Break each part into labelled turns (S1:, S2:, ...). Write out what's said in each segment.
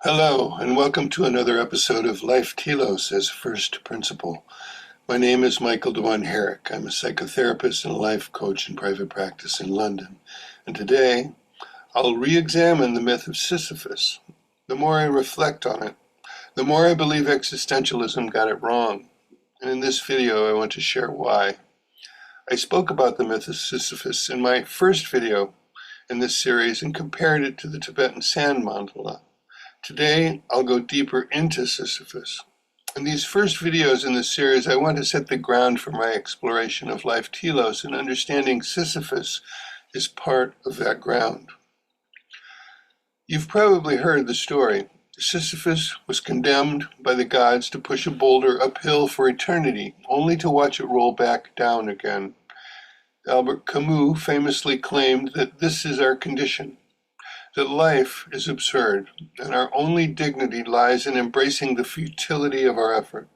S1: Hello, and welcome to another episode of Life Telos as First Principle. My name is Michael Dewan Herrick. I'm a psychotherapist and a life coach in private practice in London. And today, I'll re-examine the myth of Sisyphus. The more I reflect on it, the more I believe existentialism got it wrong. And in this video, I want to share why. I spoke about the myth of Sisyphus in my first video in this series and compared it to the Tibetan sand mandala. Today, I'll go deeper into Sisyphus. In these first videos in this series, I want to set the ground for my exploration of life telos, and understanding Sisyphus is part of that ground. You've probably heard the story. Sisyphus was condemned by the gods to push a boulder uphill for eternity, only to watch it roll back down again. Albert Camus famously claimed that this is our condition, that life is absurd, and our only dignity lies in embracing the futility of our effort.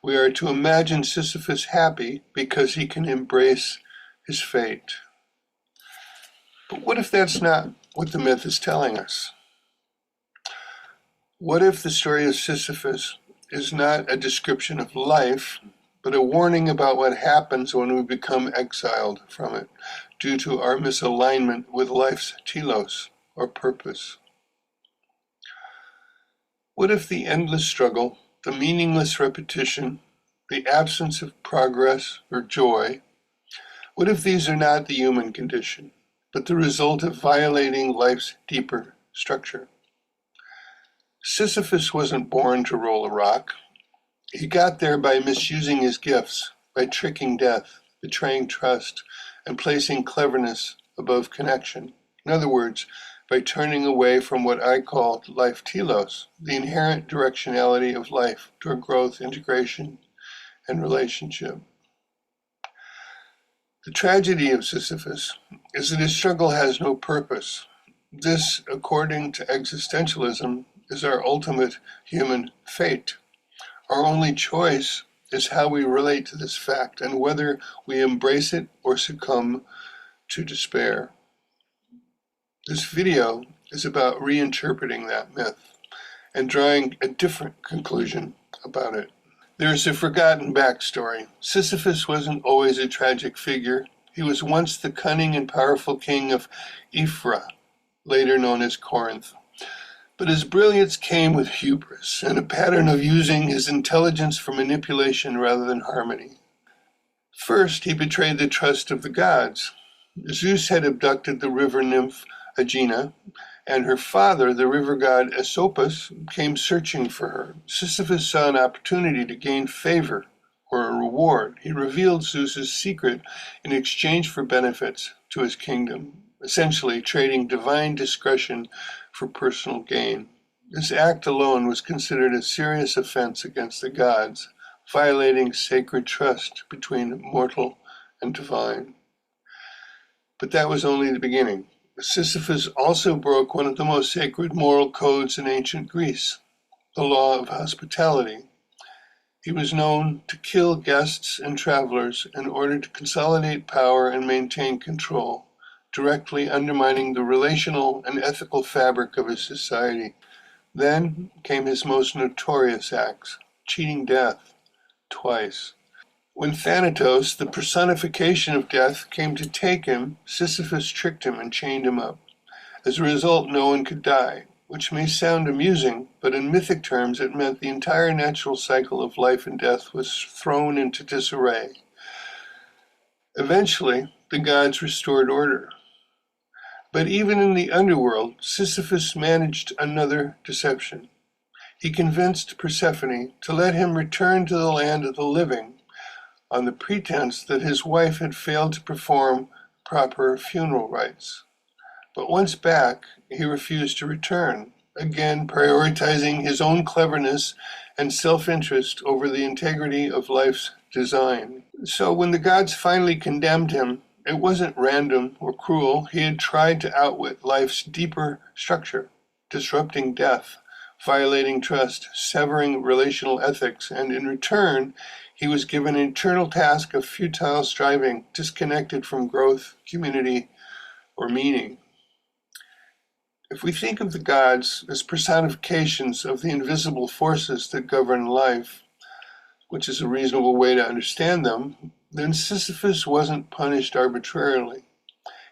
S1: We are to imagine Sisyphus happy because he can embrace his fate. But what if that's not what the myth is telling us? What if the story of Sisyphus is not a description of life, but a warning about what happens when we become exiled from it due to our misalignment with life's telos, or purpose? What if the endless struggle, the meaningless repetition, the absence of progress or joy, what if these are not the human condition, but the result of violating life's deeper structure? Sisyphus wasn't born to roll a rock. He got there by misusing his gifts, by tricking death, betraying trust, and placing cleverness above connection. In other words, by turning away from what I call life telos, the inherent directionality of life toward growth, integration, and relationship. The tragedy of Sisyphus is that his struggle has no purpose. This, according to existentialism, is our ultimate human fate. Our only choice is how we relate to this fact and whether we embrace it or succumb to despair. This video is about reinterpreting that myth and drawing a different conclusion about it. There's a forgotten backstory. Sisyphus wasn't always a tragic figure. He was once the cunning and powerful king of Ephra, later known as Corinth. But his brilliance came with hubris and a pattern of using his intelligence for manipulation rather than harmony. First, he betrayed the trust of the gods. Zeus had abducted the river nymph Aegina, and her father, the river god Asopus, came searching for her. Sisyphus saw an opportunity to gain favor or a reward. He revealed Zeus's secret in exchange for benefits to his kingdom, essentially trading divine discretion for personal gain. This act alone was considered a serious offense against the gods, violating sacred trust between mortal and divine. But that was only the beginning. Sisyphus also broke one of the most sacred moral codes in ancient Greece, the law of hospitality. He was known to kill guests and travelers in order to consolidate power and maintain control, directly undermining the relational and ethical fabric of his society. Then came his most notorious acts, cheating death twice. When Thanatos, the personification of death, came to take him, Sisyphus tricked him and chained him up. As a result, no one could die, which may sound amusing, but in mythic terms it meant the entire natural cycle of life and death was thrown into disarray. Eventually, the gods restored order. But even in the underworld, Sisyphus managed another deception. He convinced Persephone to let him return to the land of the living on the pretense that his wife had failed to perform proper funeral rites. But once back, he refused to return, again prioritizing his own cleverness and self-interest over the integrity of life's design. So when the gods finally condemned him, it wasn't random or cruel. He had tried to outwit life's deeper structure, disrupting death, violating trust, severing relational ethics, and in return, he was given an eternal task of futile striving, disconnected from growth, community, or meaning. If we think of the gods as personifications of the invisible forces that govern life, which is a reasonable way to understand them, then Sisyphus wasn't punished arbitrarily.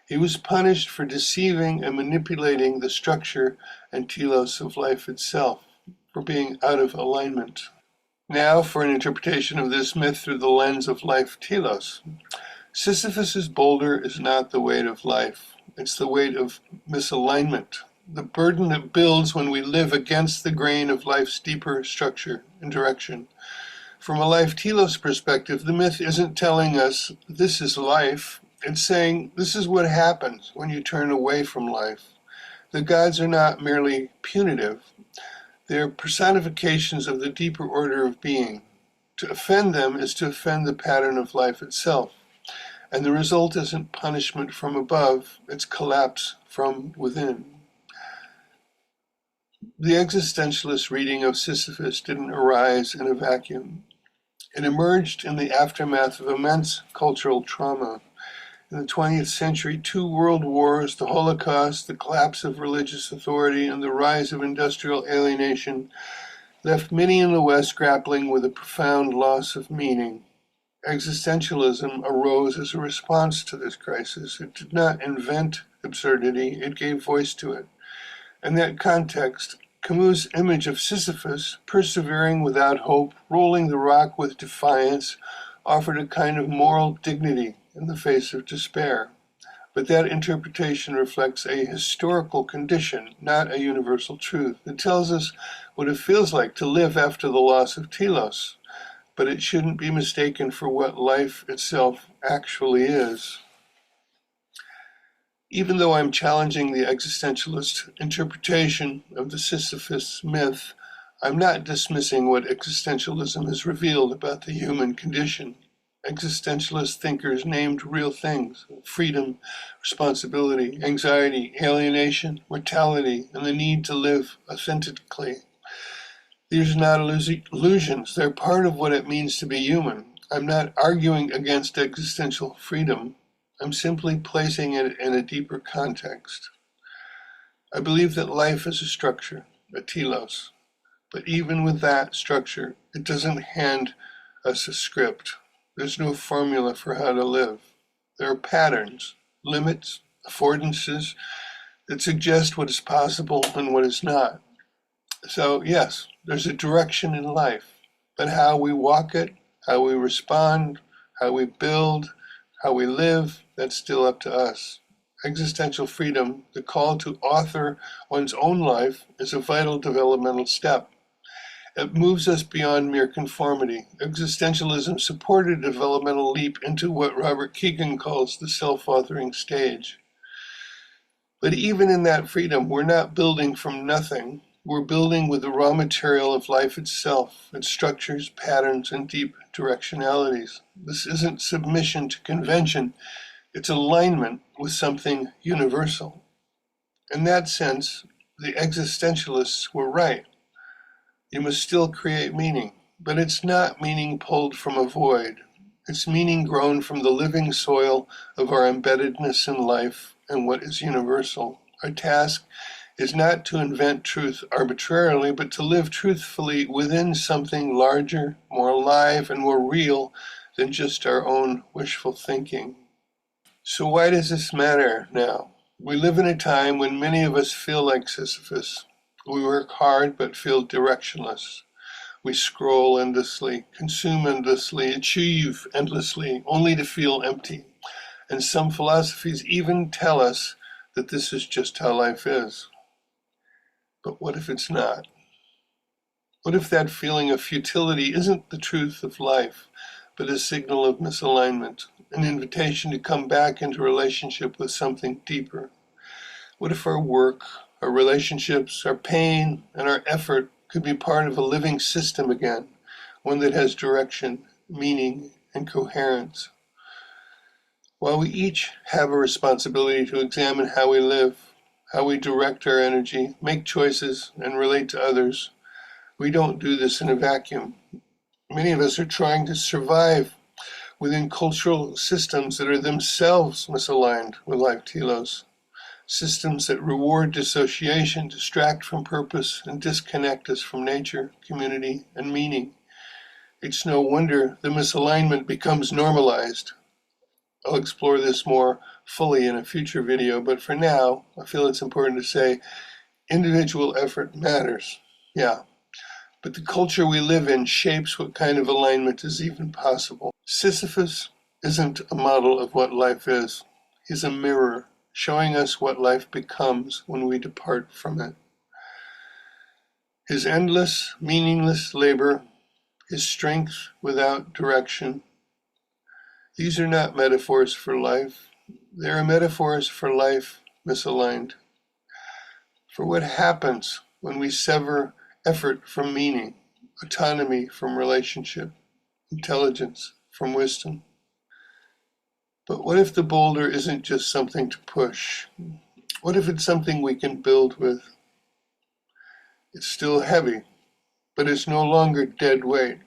S1: He was punished for deceiving and manipulating the structure and telos of life itself, for being out of alignment. Now for an interpretation of this myth through the lens of life telos. Sisyphus's boulder is not the weight of life, it's the weight of misalignment, the burden that builds when we live against the grain of life's deeper structure and direction. From a life telos perspective, the myth isn't telling us this is life, it's saying this is what happens when you turn away from life. The gods are not merely punitive, they're personifications of the deeper order of being. To offend them is to offend the pattern of life itself. And the result isn't punishment from above, it's collapse from within. The existentialist reading of Sisyphus didn't arise in a vacuum. It emerged in the aftermath of immense cultural trauma. In the 20th century, 2 world wars, the Holocaust, the collapse of religious authority, and the rise of industrial alienation left many in the West grappling with a profound loss of meaning. Existentialism arose as a response to this crisis. It did not invent absurdity, it gave voice to it. In that context, Camus' image of Sisyphus, persevering without hope, rolling the rock with defiance, offered a kind of moral dignity in the face of despair. But that interpretation reflects a historical condition, not a universal truth. It tells us what it feels like to live after the loss of Telos, but it shouldn't be mistaken for what life itself actually is. Even though I'm challenging the existentialist interpretation of the Sisyphus myth, I'm not dismissing what existentialism has revealed about the human condition. Existentialist thinkers named real things: freedom, responsibility, anxiety, alienation, mortality, and the need to live authentically. These are not illusions, they're part of what it means to be human. I'm not arguing against existential freedom. I'm simply placing it in a deeper context. I believe that life is a structure, a telos, but even with that structure, it doesn't hand us a script. There's no formula for how to live. There are patterns, limits, affordances that suggest what is possible and what is not. So yes, there's a direction in life, but how we walk it, how we respond, how we build, how we live, that's still up to us. Existential freedom, the call to author one's own life, is a vital developmental step. It moves us beyond mere conformity. Existentialism supported a developmental leap into what Robert Kegan calls the self-authoring stage. But even in that freedom, we're not building from nothing. We're building with the raw material of life itself, its structures, patterns, and deep directionalities. This isn't submission to convention, it's alignment with something universal. In that sense, the existentialists were right. You must still create meaning, but it's not meaning pulled from a void. It's meaning grown from the living soil of our embeddedness in life and what is universal. Our task is not to invent truth arbitrarily, but to live truthfully within something larger, more alive, and more real than just our own wishful thinking. So why does this matter now? We live in a time when many of us feel like Sisyphus. We work hard but feel directionless. We scroll endlessly, consume endlessly, achieve endlessly, only to feel empty. And some philosophies even tell us that this is just how life is. But what if it's not? What if that feeling of futility isn't the truth of life, but a signal of misalignment, an invitation to come back into relationship with something deeper? What if our work, our relationships, our pain, and our effort could be part of a living system again, one that has direction, meaning, and coherence? While we each have a responsibility to examine how we live, how we direct our energy, make choices, and relate to others, we don't do this in a vacuum. Many of us are trying to survive within cultural systems that are themselves misaligned with life telos. Systems that reward dissociation, distract from purpose, and disconnect us from nature, community, and meaning. It's no wonder the misalignment becomes normalized. I'll explore this more fully in a future video, but for now, I feel it's important to say individual effort matters. Yeah, but the culture we live in shapes what kind of alignment is even possible. Sisyphus isn't a model of what life is. He's a mirror, showing us what life becomes when we depart from it. His endless, meaningless labor, his strength without direction, these are not metaphors for life. They are metaphors for life misaligned. For what happens when we sever effort from meaning, autonomy from relationship, intelligence from wisdom. But what if the boulder isn't just something to push? What if it's something we can build with? It's still heavy, but it's no longer dead weight.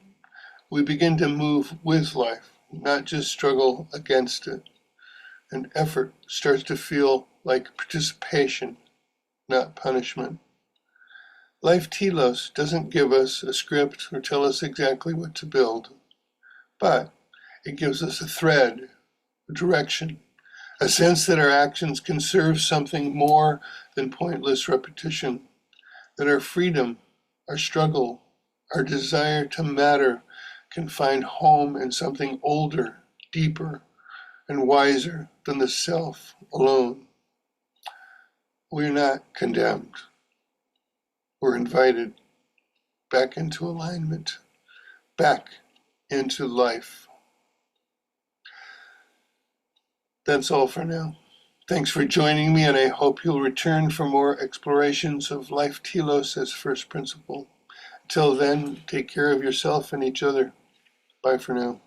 S1: We begin to move with life, not just struggle against it. And effort starts to feel like participation, not punishment. Life Telos doesn't give us a script or tell us exactly what to build, but it gives us a thread, a direction, a sense that our actions can serve something more than pointless repetition, that our freedom, our struggle, our desire to matter can find home in something older, deeper, and wiser than the self alone. We're not condemned. We're invited back into alignment, back into life. That's all for now. Thanks for joining me, and I hope you'll return for more explorations of life telos as first principle. Until then, take care of yourself and each other. Bye for now.